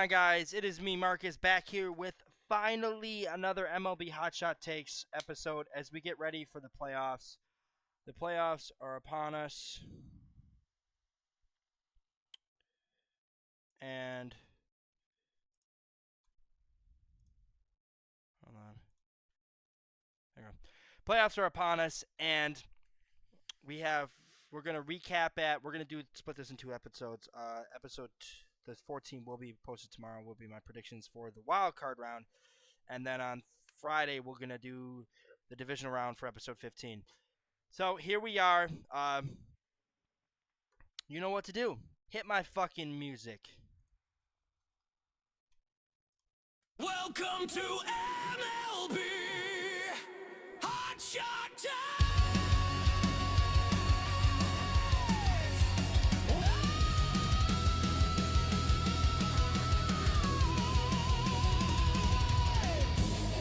on, guys? It is me, Marcus, back here with finally another MLB Hotshot Takes episode as we get ready for the playoffs. The playoffs are upon us. And hold on. Hang on. Playoffs are upon us, and we're gonna recap it. We're gonna split this in two episodes. The 14 will be posted tomorrow. Will be my predictions for the wild card round, and then on Friday we're gonna do the divisional round for episode 15. So here we are. You know what to do. Hit my fucking music. Welcome to MLB Hotshot Takes!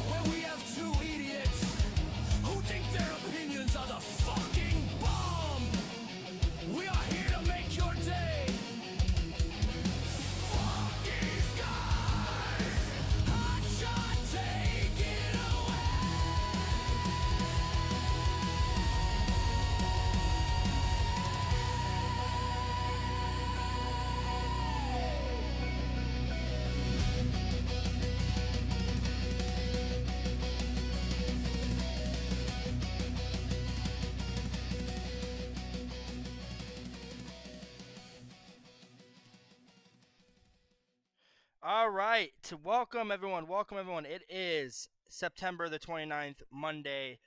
Where we have two idiots who think their opinions are the fucking bomb. We are here to make your day. Fuck these guys. Hotshot, take it away. All right. Welcome everyone. It is September the 29th, Monday.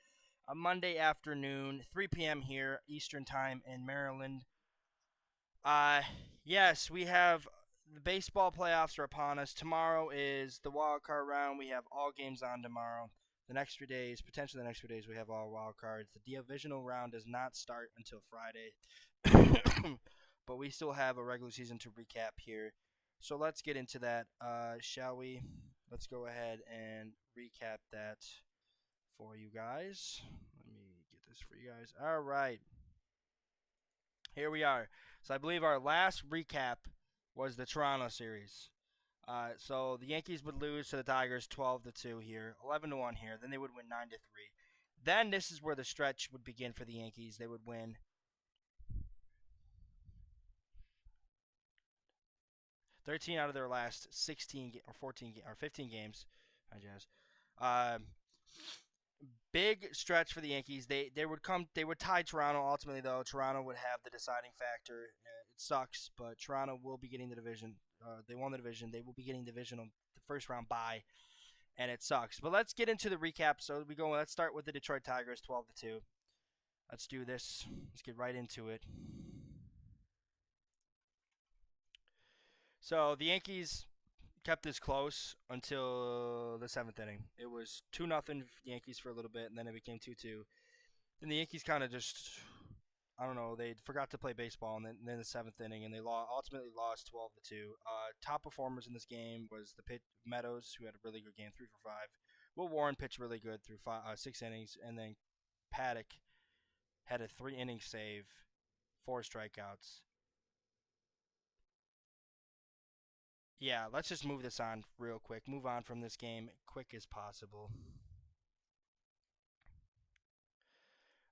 A Monday afternoon, 3 p.m. here, Eastern Time in Maryland. Yes, we have the baseball playoffs are upon us. Tomorrow is the wild card round. We have all games on tomorrow. Potentially the next 3 days, we have all wild cards. The divisional round does not start until Friday. But we still have a regular season to recap here. So let's get into that, shall we? Let's go ahead and recap that for you guys. Let me get this for you guys. All right. Here we are. So I believe our last recap was the Toronto series. So the Yankees would lose to the Tigers 12-2 here, 11-1 here. Then they would win 9-3. Then this is where the stretch would begin for the Yankees. They would win 13 out of their last 16 or 14 or 15 games. Hi, Jazz. Big stretch for the Yankees. They would tie Toronto ultimately, though. Toronto would have the deciding factor. It sucks, but Toronto will be getting the division. They won the division. They will be getting the first round bye, and it sucks. But let's get into the recap. So let's start with the Detroit Tigers 12-2. Let's do this. Let's get right into it. So the Yankees kept this close until the 7th inning. It was 2-0 Yankees for a little bit, and then it became 2-2. Then the Yankees kind of just, I don't know, they forgot to play baseball, and then the 7th inning, and they ultimately lost 12-2. Top performers in this game was Meadows, who had a really good game, 3 for 5. Will Warren pitched really good through 6 innings, and then Paddock had a 3-inning save, 4 strikeouts. Yeah, let's just move this on real quick. Move on from this game quick as possible.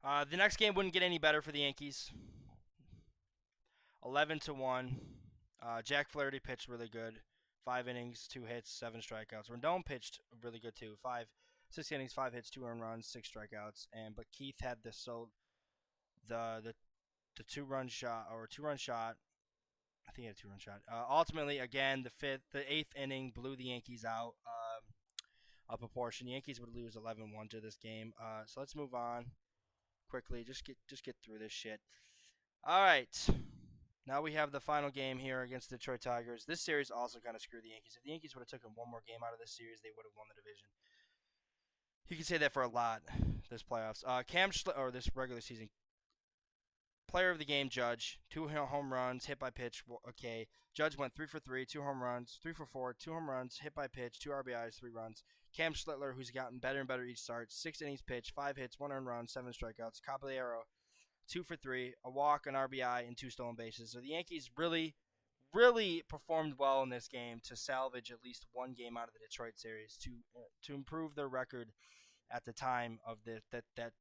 The next game wouldn't get any better for the Yankees. 11-1. Jack Flaherty pitched really good. 5 innings, 2 hits, 7 strikeouts. Rendon pitched really good too. 6 innings, 5 hits, 2 earned runs, 6 strikeouts. But Keith had the 2-run shot. I think he had a 2-run shot. Ultimately, again, the 8th inning blew the Yankees out a proportion. The Yankees would lose 11-1 to this game. So let's move on quickly. Just get through this shit. All right. Now we have the final game here against the Detroit Tigers. This series also kind of screwed the Yankees. If the Yankees would have taken one more game out of this series, they would have won the division. You can say that for a lot this playoffs. This regular season. Player of the game, Judge. 2 home runs, hit by pitch. Okay. Judge went 3 for 3, 2 home runs, 3 for 4, 2 home runs, hit by pitch, 2 RBIs, 3 runs. Cam Schlittler, who's gotten better and better each start. 6 innings pitched, 5 hits, 1 earned run, 7 strikeouts. Caballero, 2 for 3, a walk, an RBI, and 2 stolen bases. So the Yankees really, really performed well in this game to salvage at least one game out of the Detroit series to improve their record at the time of that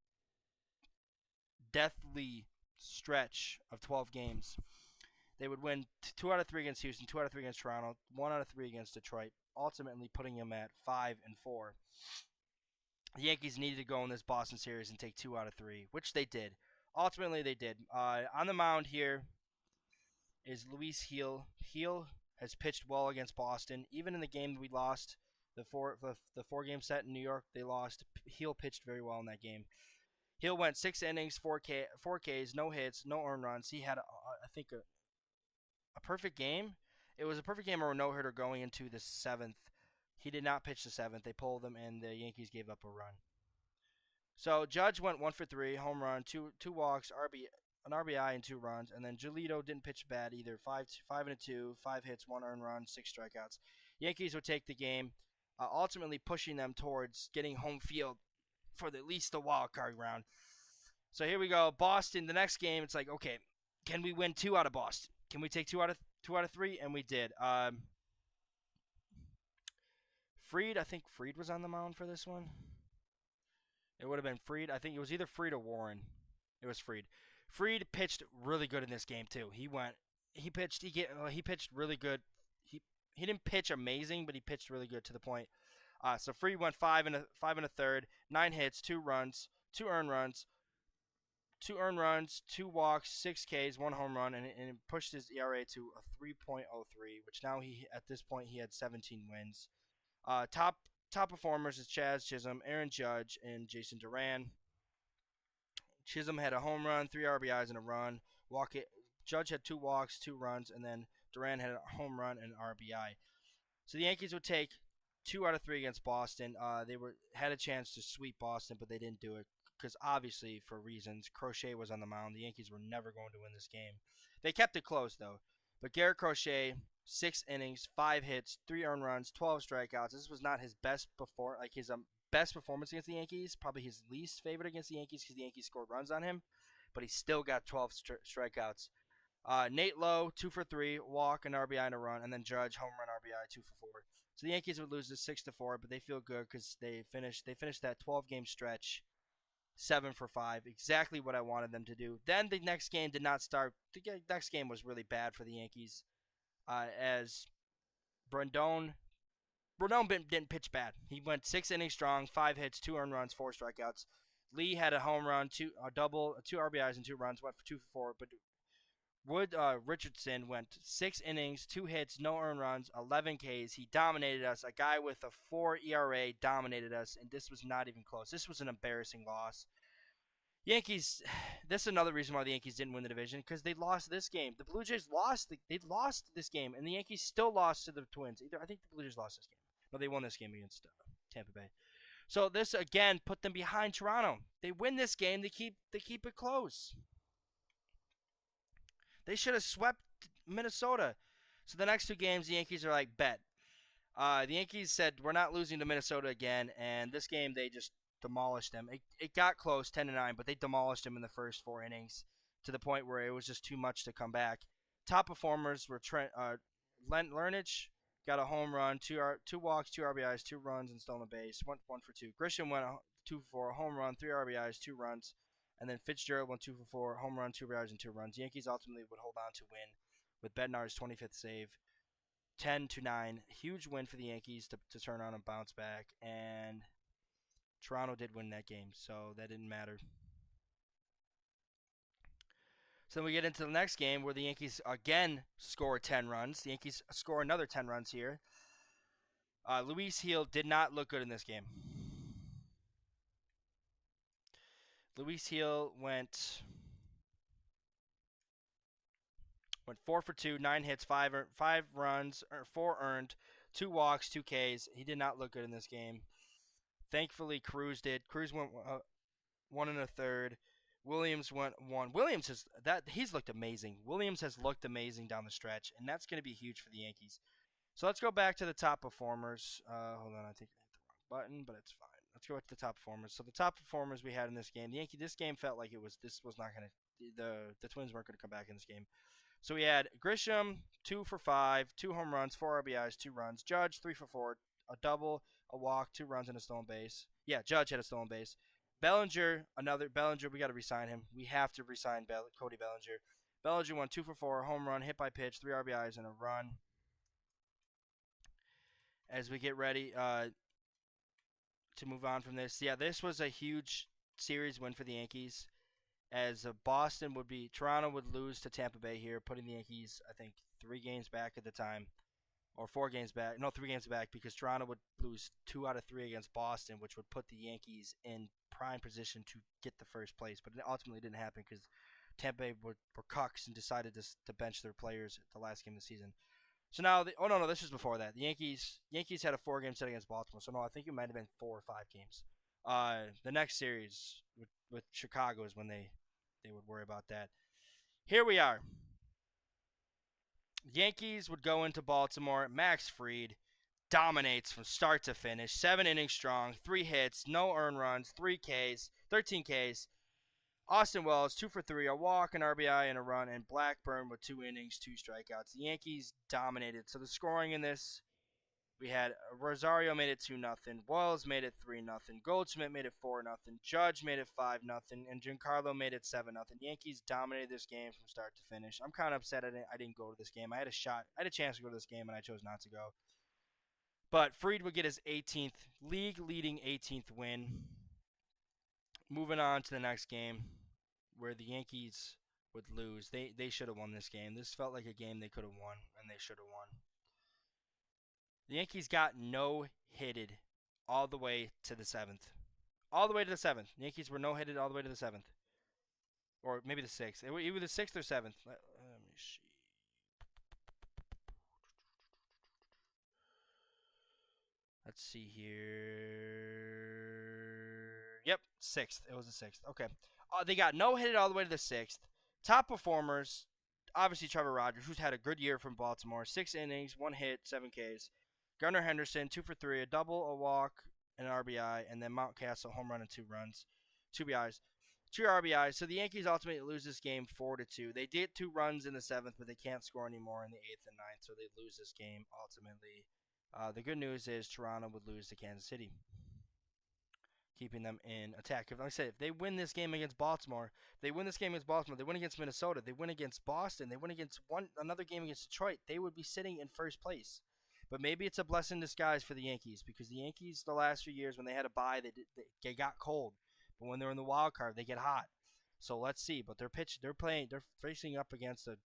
deathly stretch of 12 games. They would win 2 out of 3 against Houston, 2 out of 3 against Toronto, 1 out of 3 against Detroit, ultimately putting them at 5-4. The Yankees needed to go in this Boston series and take 2 out of 3, which they did. Ultimately, they did. On the mound here is Luis Heel. Heel has pitched well against Boston, even in the game that we lost. The 4 game set in New York, they lost. Heel pitched very well in that game. Hill went 6 innings, 4 Ks, no hits, no earned runs. He had, I think, a perfect game. It was a perfect game or a no-hitter going into the 7th. He did not pitch the 7th. They pulled him, and the Yankees gave up a run. So Judge went 1 for 3, home run, two walks, an RBI, and 2 runs. And then Giolito didn't pitch bad either. 5-2, 5 hits, 1 earned run, 6 strikeouts. Yankees would take the game, ultimately pushing them towards getting home field for at least the wild card round. So here we go. Boston, the next game, it's like, okay, can we win 2 out of Boston? Can we take 2 out of 3? And we did. Fried, I think Fried was on the mound for this one. It would have been Fried. I think it was either Fried or Warren. It was Fried. Fried pitched really good in this game too. He pitched really good. He didn't pitch amazing, but he pitched really good to the point. So Fried went 5 1/3, 9 hits, 2 runs, 2 earned runs, 2 walks, 6 Ks, 1 home run, and it pushed his ERA to a 3.03, which now at this point he had 17 wins. Top performers is Chaz Chisholm, Aaron Judge, and Jason Duran. Chisholm had a home run, 3 RBIs, and a run. Judge had 2 walks, 2 runs, and then Duran had a home run and an RBI. So the Yankees would take 2 out of 3 against Boston. They had a chance to sweep Boston, but they didn't do it because obviously for reasons. Crochet was on the mound. The Yankees were never going to win this game. They kept it close though. But Garrett Crochet, 6 innings, 5 hits, 3 earned runs, 12 strikeouts. This was not his best best performance against the Yankees. Probably his least favorite against the Yankees because the Yankees scored runs on him. But he still got 12 strikeouts. Nate Lowe, 2 for 3, walk, an RBI, and a run, and then Judge, home run, RBI, 2 for 4. So the Yankees would lose this 6-4, but they feel good because they finished that 12-game stretch 7 for 5, exactly what I wanted them to do. Then the next game did not start. The next game was really bad for the Yankees, as Brandon didn't pitch bad. He went 6 innings strong, 5 hits, 2 earned runs, 4 strikeouts. Lee had a home run, a double, 2 RBIs, and 2 runs, went for 2 for 4, but Richardson went 6 innings, 2 hits, no earned runs, 11 Ks. He dominated us. A guy with a 4 ERA dominated us, and this was not even close. This was an embarrassing loss. Yankees, this is another reason why the Yankees didn't win the division, because they lost this game. The Blue Jays lost this game, and the Yankees still lost to the Twins. I think the Blue Jays lost this game. No, they won this game against Tampa Bay. So this, again, put them behind Toronto. They win this game, they keep it close. They should have swept Minnesota. So the next 2 games, the Yankees are like, bet. The Yankees said, we're not losing to Minnesota again. And this game, they just demolished them. It got close, 10-9, but they demolished them in the first 4 innings to the point where it was just too much to come back. Top performers were Lernich got a home run, 2 walks, 2 RBIs, 2 runs, and stolen a base. 1 for 2. Grisham went 2 for 4, a home run, 3 RBIs, 2 runs. And then Fitzgerald went 2 for 4, home run, 2 RBIs, and 2 runs. The Yankees ultimately would hold on to win with Bednar's 25th save, 10-9. Huge win for the Yankees to turn on and bounce back. And Toronto did win that game, so that didn't matter. So then we get into the next game where the Yankees again score 10 runs. The Yankees score another 10 runs here. Luis Heel did not look good in this game. Luis Heel went 4 for 2, 9 hits, 5 runs, 4 earned, 2 walks, 2 Ks. He did not look good in this game. Thankfully, Cruz did. Cruz went 1 1/3. Williams went 1. He's looked amazing. Williams has looked amazing down the stretch, and that's going to be huge for the Yankees. So let's go back to the top performers. Hold on, I think I hit the wrong button, but it's fine. Let's go back to the top performers. So the top performers we had in this game, this game felt like this was not going to, the Twins weren't going to come back in this game. So we had Grisham 2 for 5, 2 home runs, 4 RBIs, 2 runs. Judge 3 for 4, a double, a walk, 2 runs, and a stolen base. Yeah, Judge had a stolen base. Bellinger, another Bellinger. We got to resign him. We have to resign Cody Bellinger. Bellinger won 2 for 4, a home run, hit by pitch, 3 RBIs, and a run. As we get ready to move on from this, yeah, this was a huge series win for the Yankees. As Toronto would lose to Tampa Bay here, putting the Yankees, I think, 3 games back at the time, or 4 games back. No, 3 games back, because Toronto would lose 2 out of 3 against Boston, which would put the Yankees in prime position to get the first place. But it ultimately didn't happen because Tampa Bay were cucks and decided to bench their players at the last game of the season. So now, this was before that. The Yankees had a 4-game set against Baltimore. So no, I think it might have been 4 or 5 games. The next series with Chicago is when they would worry about that. Here we are. Yankees would go into Baltimore. Max Fried dominates from start to finish. 7 innings strong, 3 hits, no earned runs, 13 Ks. Austin Wells 2 for 3, a walk, an RBI, and a run, and Blackburn with 2 innings, 2 strikeouts. The Yankees dominated. So the scoring in this, we had Rosario made it 2-0, Wells made it 3-0, Goldschmidt made it 4-0, Judge made it 5-0, and Giancarlo made it 7-0. Yankees dominated this game from start to finish. I'm kind of upset I didn't go to this game. I had a chance to go to this game, and I chose not to go. But Fried would get his league-leading 18th win. Moving on to the next game, where the Yankees would lose. They should have won this game. This felt like a game they could have won, and they should have won. The Yankees got no-hitted all the way to the 7th. All the way to the 7th. The Yankees were no-hitted all the way to the 7th. Or maybe the 6th. Either the 6th or 7th. Let me see. Let's see here. Yep, 6th. It was the 6th. Okay. They got no-hitted all the way to the 6th. Top performers, obviously Trevor Rogers, who's had a good year from Baltimore. 6 innings, 1 hit, 7 Ks. Gunnar Henderson, 2 for 3, a double, a walk, an RBI, and then Mountcastle, home run and 2 runs. 2 RBIs. 2 RBIs. So the Yankees ultimately lose this game 4-2. They did 2 runs in the 7th, but they can't score anymore in the 8th and 9th, so they lose this game ultimately. The good news is Toronto would lose to Kansas City, keeping them in attack. Like I said, if they win this game against Baltimore, they win against Minnesota, they win against Boston, they win against another game against Detroit, they would be sitting in first place. But maybe it's a blessing in disguise for the Yankees, because the Yankees, the last few years, when they had a bye, they got cold. But when they're in the wild card, they get hot. So let's see. But they're facing up against a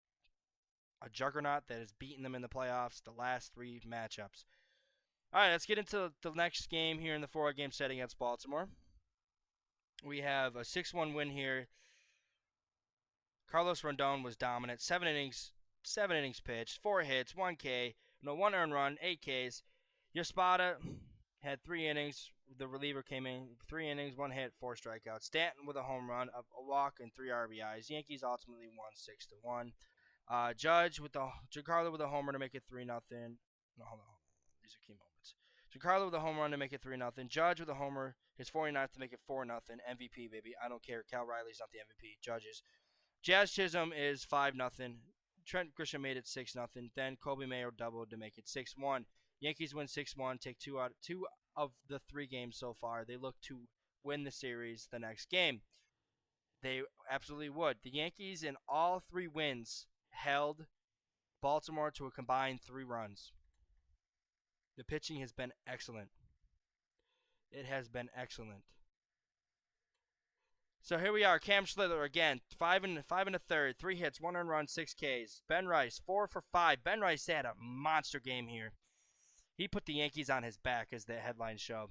juggernaut that has beaten them in the playoffs the last 3 matchups. All right, let's get into the next game here in the 4-game set against Baltimore. We have a 6-1 win here. Carlos Rondon was dominant. 7 innings pitched, 4 hits, 1 K, 1 earned run, 8 Ks. Yaspada had 3 innings. The reliever came in, 3 innings, 1 hit, 4 strikeouts. Stanton with a home run, a walk, and 3 RBIs. Yankees ultimately won 6-1. Judge with Giancarlo with a homer to make it 3-0. No, hold on. These are key moments. Giancarlo with a home run to make it 3-0. Judge with a homer, his 49th to make it 4-0. MVP, baby. I don't care. Cal Riley's not the MVP. Judges. Jazz Chisholm is 5-0. Trent Grisham made it 6-0. Then Kobe Mayo doubled to make it 6-1. Yankees win 6-1, take 2 of the 3 games so far. They look to win the series the next game. They absolutely would. The Yankees in all 3 wins held Baltimore to a combined 3 runs. The pitching has been excellent. It has been excellent. So here we are. Cam Schlittler again, 5 1/3, 3 hits, 1 earned run, 6 Ks. Ben Rice, 4 for 5. Ben Rice had a monster game here. He put the Yankees on his back, as the headlines show.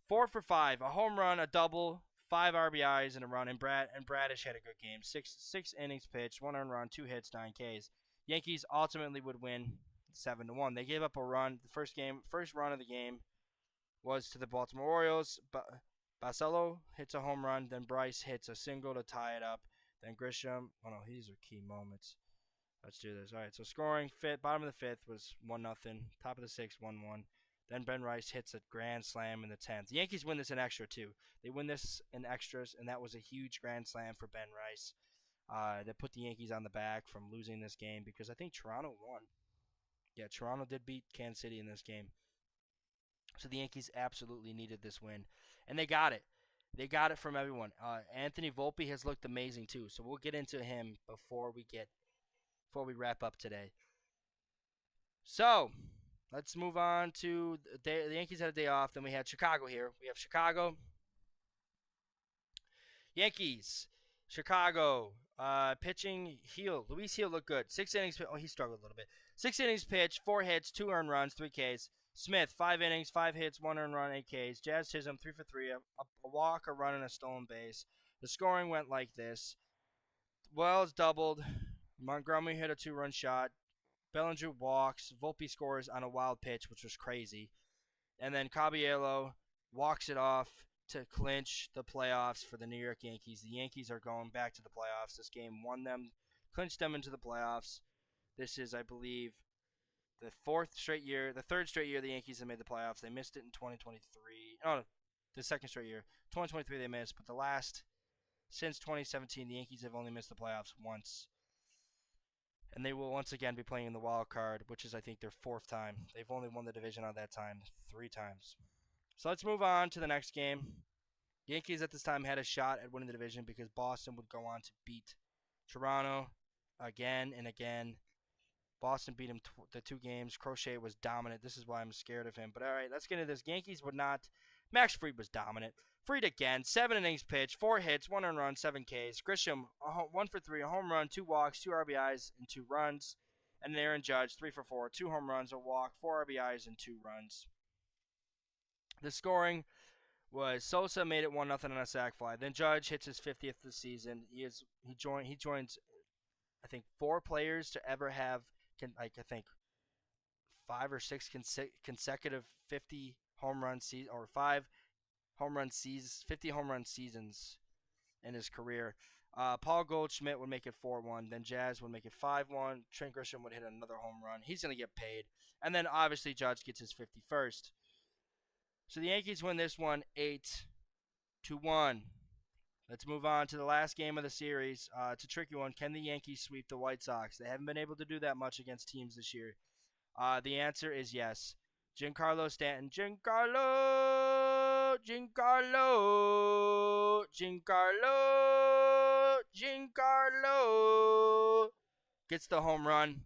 4 for 5, a home run, a double, 5 RBIs, and a run. And Bradish had a good game. 6 innings pitched, 1 earned run, 2 hits, 9 Ks. Yankees ultimately would win 7-1. They gave up a run. The first run of the game was to the Baltimore Orioles. Basello hits a home run. Then Bryce hits a single to tie it up. Then Grisham. Oh, no, these are key moments. Let's do this. All right, so scoring, bottom of the 5th was 1-0. Top of the 6th, 1-1. Then Ben Rice hits a grand slam in the 10th. The Yankees win this in extra, too. They win this in extras, and that was a huge grand slam for Ben Rice. that put the Yankees on the back from losing this game because I think Toronto won. Yeah, Toronto did beat Kansas City in this game. So the Yankees absolutely needed this win, and they got it. They got it from everyone. Anthony Volpe has looked amazing too. So we'll get into him before we wrap up today. So let's move on to the Yankees had a day off. Then we had Chicago here. We have Chicago Yankees. Chicago pitching Heel. Luis Heel looked good. 6 innings. Oh, he struggled a little bit. 6 innings pitched, 4 hits, 2 earned runs, 3 Ks. Smith, 5 innings, 5 hits, 1 earned run, 8 Ks. Jazz Chisholm, 3 for 3, a walk, a run, and a stolen base. The scoring went like this. Wells doubled. Montgomery hit a 2-run shot. Bellinger walks. Volpe scores on a wild pitch, which was crazy. And then Caballero walks it off to clinch the playoffs for the New York Yankees. The Yankees are going back to the playoffs. This game won them, clinched them into the playoffs. This is, I believe, the third straight year the Yankees have made the playoffs. They missed it in 2023. Oh, the second straight year. 2023 they missed, but since 2017, the Yankees have only missed the playoffs once. And they will once again be playing in the wild card, which is, I think, their 4th time. They've only won the division on that time 3 times. So let's move on to the next game. The Yankees at this time had a shot at winning the division because Boston would go on to beat Toronto again and again. Boston beat him the 2 games. Crochet was dominant. This is why I'm scared of him. But all right, let's get into this. Yankees would not. Max Fried was dominant. Fried again, 7 innings pitched, 4 hits, 1 earned run, 7 Ks. Grisham, 1 for 3, a home run, 2 walks, 2 RBIs, and 2 runs. And Aaron Judge, 3 for 4, 2 home runs, a walk, 4 RBIs, and 2 runs. The scoring was Sosa made it 1-0 on a sac fly. Then Judge hits his 50th of the season. He joins I think 4 players to ever have I think 5 or 6 consecutive 50 home run season or 5 home run seasons, 50 home run seasons in his career. Paul Goldschmidt would make it 4-1. Then Jazz would make it 5-1. Trent Grisham would hit another home run. He's going to get paid. And then obviously Judge gets his 51st. So the Yankees win this one 8-1. Let's move on to the last game of the series. It's a tricky one. Can the Yankees sweep the White Sox? They haven't been able to do that much against teams this year. The answer is yes. Giancarlo Stanton. Giancarlo gets the home run.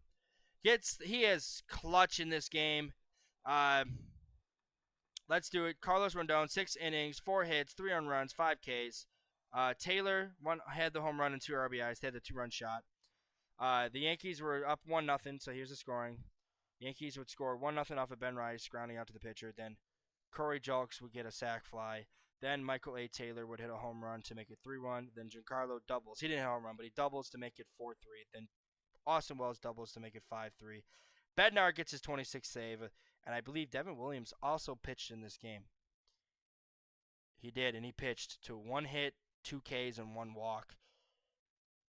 He is clutch in this game. Let's do it. Carlos Rondon, 6 innings, 4 hits, 3 earned runs, 5 Ks. Taylor had the home run and 2 RBIs. They had the 2-run shot. The Yankees were up 1-0, so here's the scoring. The Yankees would score 1-0 off of Ben Rice, grounding out to the pitcher. Then Corey Julks would get a sac fly. Then Michael A. Taylor would hit a home run to make it 3-1. Then Giancarlo doubles. He didn't hit a home run, but he doubles to make it 4-3. Then Austin Wells doubles to make it 5-3. Bednar gets his 26th save, and I believe Devin Williams also pitched in this game. He did, and he pitched to 1 hit, 2 Ks, and 1 walk.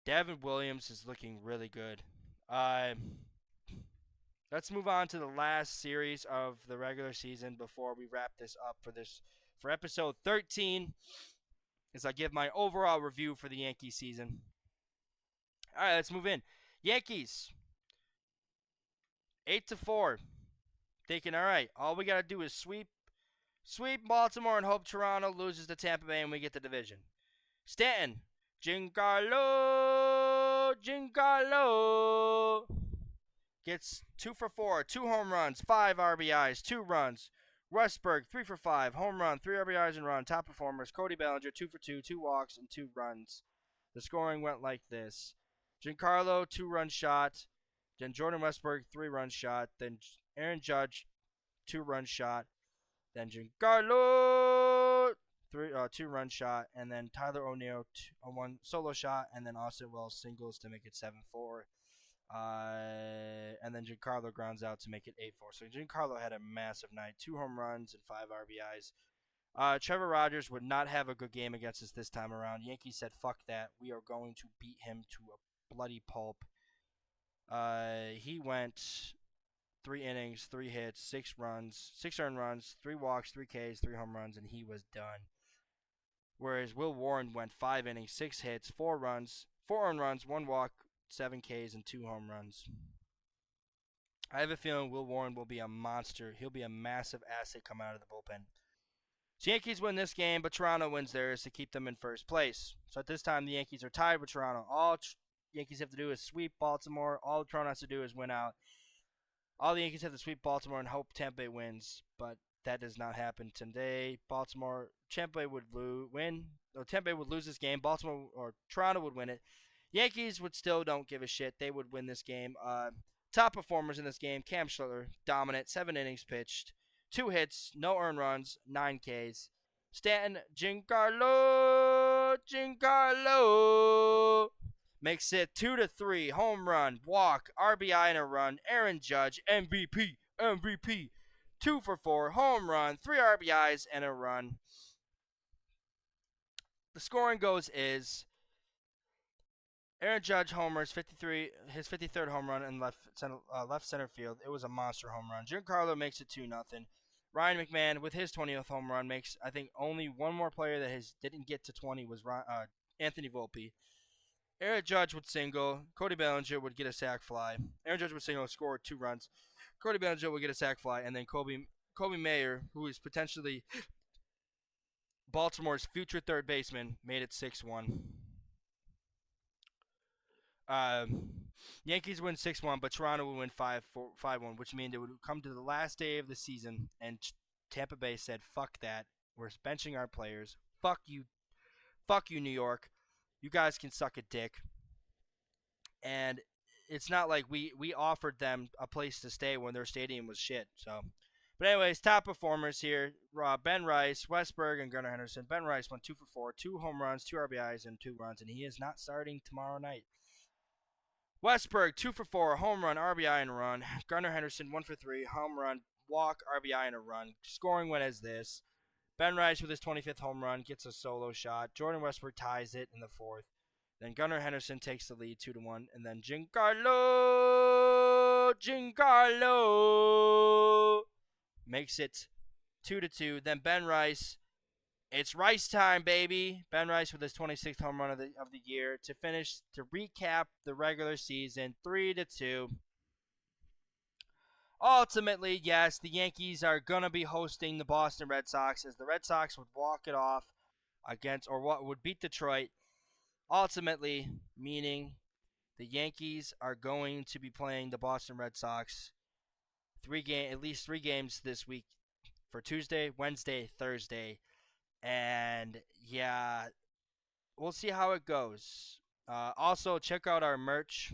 Devin Williams is looking really good. Let's move on to the last series of the regular season before we wrap this up for episode 13, as I give my overall review for the Yankee season. All right, let's move in. Yankees, 8-4. Thinking, all right, all we got to do is sweep Baltimore and hope Toronto loses to Tampa Bay and we get the division. Stanton, Giancarlo gets 2 for 4, 2 home runs, 5 RBIs, 2 runs. Westberg, 3 for 5, home run, 3 RBIs and run. Top performers, Cody Bellinger, 2 for 2, 2 walks, and 2 runs. The scoring went like this. Giancarlo, 2-run shot. Then Jordan Westberg, 3-run shot. Then Aaron Judge, 2-run shot. Then Giancarlo, 2-run shot. And then Tyler O'Neill, a 1 solo shot. And then Austin Wells singles to make it 7-4. And then Giancarlo grounds out to make it 8-4. So Giancarlo had a massive night. 2 home runs and 5 RBIs. Trevor Rogers would not have a good game against us this time around. Yankees said, fuck that. We are going to beat him to a bloody pulp. He went 3 innings, 3 hits, 6 earned runs, 3 walks, 3 Ks, 3 home runs, and he was done. Whereas Will Warren went 5 innings, 6 hits, 4 runs, 4 earned runs, 1 walk, 7 Ks, and 2 home runs. I have a feeling Will Warren will be a monster. He'll be a massive asset coming out of the bullpen. So Yankees win this game, but Toronto wins theirs to keep them in first place. So at this time, the Yankees are tied with Toronto. All Yankees have to do is sweep Baltimore. All Toronto has to do is win out. All the Yankees have to sweep Baltimore and hope Tampa Bay wins, but that does not happen today. Tampa Bay would win. Or Tampa Bay would lose this game. Baltimore or Toronto would win it. Yankees would still don't give a shit. They would win this game. Top performers in this game: Cam Schiller, dominant, 7 innings pitched, 2 hits, no earned runs, 9 Ks. Stanton, Giancarlo makes it 2-3. Home run, walk, RBI, and a run. Aaron Judge, MVP. 2 for 4, home run, 3 RBIs, and a run. The scoring goes is Aaron Judge homers, his 53rd home run in left center field. It was a monster home run. Giancarlo makes it 2-0. Ryan McMahon with his 20th home run makes, I think, only one more player that didn't get to 20 was Anthony Volpe. Aaron Judge would single. Cody Bellinger would get a sac fly. Aaron Judge would single and score 2 runs. Cody Bellinger would get a sac fly, and then Kobe Mayer, who is potentially Baltimore's future third baseman, made it 6-1. Yankees win 6-1, but Toronto will win 5-1, which means it would come to the last day of the season, and Tampa Bay said, "Fuck that. We're benching our players. Fuck you, New York. You guys can suck a dick." And it's not like we offered them a place to stay when their stadium was shit. So, but anyways, top performers here: Ben Rice, Westberg, and Gunnar Henderson. Ben Rice went 2 for 4, 2 home runs, 2 RBIs, and 2 runs, and he is not starting tomorrow night. Westberg, 2 for 4, home run, RBI, and a run. Gunnar Henderson, 1 for 3, home run, walk, RBI, and a run. Scoring went as this: Ben Rice with his 25th home run gets a solo shot. Jordan Westberg ties it in the 4th. Then Gunnar Henderson takes the lead 2-1, and then Giancarlo makes it 2-2. Then Ben Rice, it's Rice time, baby. Ben Rice with his 26th home run of the year to recap the regular season 3-2. Ultimately, yes, the Yankees are gonna be hosting the Boston Red Sox, as the Red Sox would walk it off would beat Detroit. Ultimately, meaning the Yankees are going to be playing the Boston Red Sox at least 3 games this week, for Tuesday, Wednesday, Thursday, and yeah, we'll see how it goes. Also, check out our merch.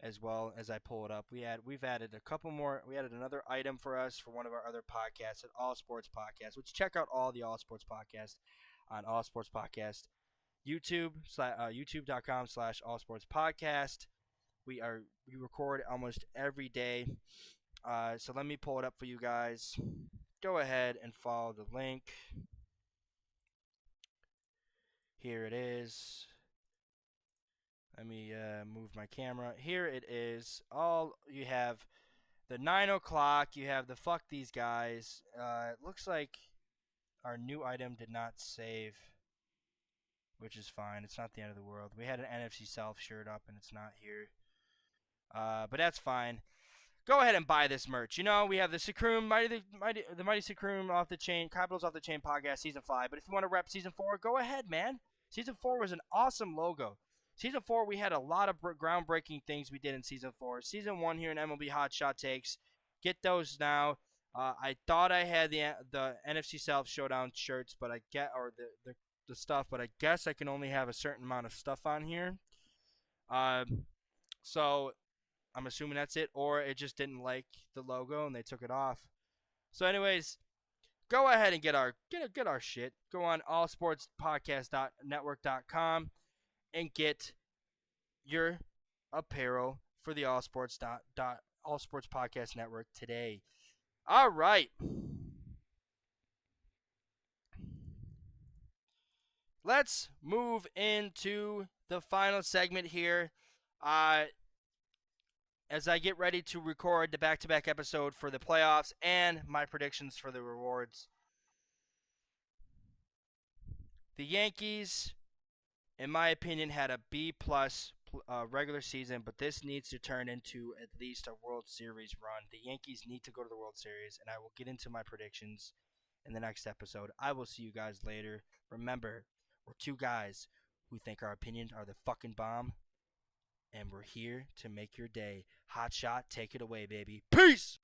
As well as I pull it up. We've added a couple more. We added another item for us for one of our other podcasts at All Sports Podcast, which check out all the All Sports Podcast on All Sports Podcast youtube.com/All Sports Podcast. We record almost every day. So let me pull it up for you guys. Go ahead and follow the link. Here it is. Let me move my camera. Here it is. You have the 9 o'clock. You have the fuck these guys. It looks like our new item did not save, which is fine. It's not the end of the world. We had an NFC South shirt up, and it's not here. But that's fine. Go ahead and buy this merch. You know, we have the Sikroom, the Mighty Sikroom Off the Chain, Capitals Off the Chain podcast, Season 5. But if you want to rep Season 4, go ahead, man. Season 4 was an awesome logo. Season 4, we had a lot of groundbreaking things we did in Season 4. Season 1 here in MLB Hotshot takes. Get those now. I thought I had the NFC South Showdown shirts, but the stuff, but I guess I can only have a certain amount of stuff on here. So I'm assuming that's it, or it just didn't like the logo and they took it off. So anyways, go ahead and get our shit. Go on allsportspodcast.network.com and get your apparel for the All Sports Podcast Network today. All right. Let's move into the final segment here. As I get ready to record the back-to-back episode for the playoffs and my predictions for the rewards. The Yankees in my opinion, had a B plus regular season, but this needs to turn into at least a World Series run. The Yankees need to go to the World Series, and I will get into my predictions in the next episode. I will see you guys later. Remember, we're two guys who think our opinions are the fucking bomb, and we're here to make your day. Hotshot, take it away, baby. Peace!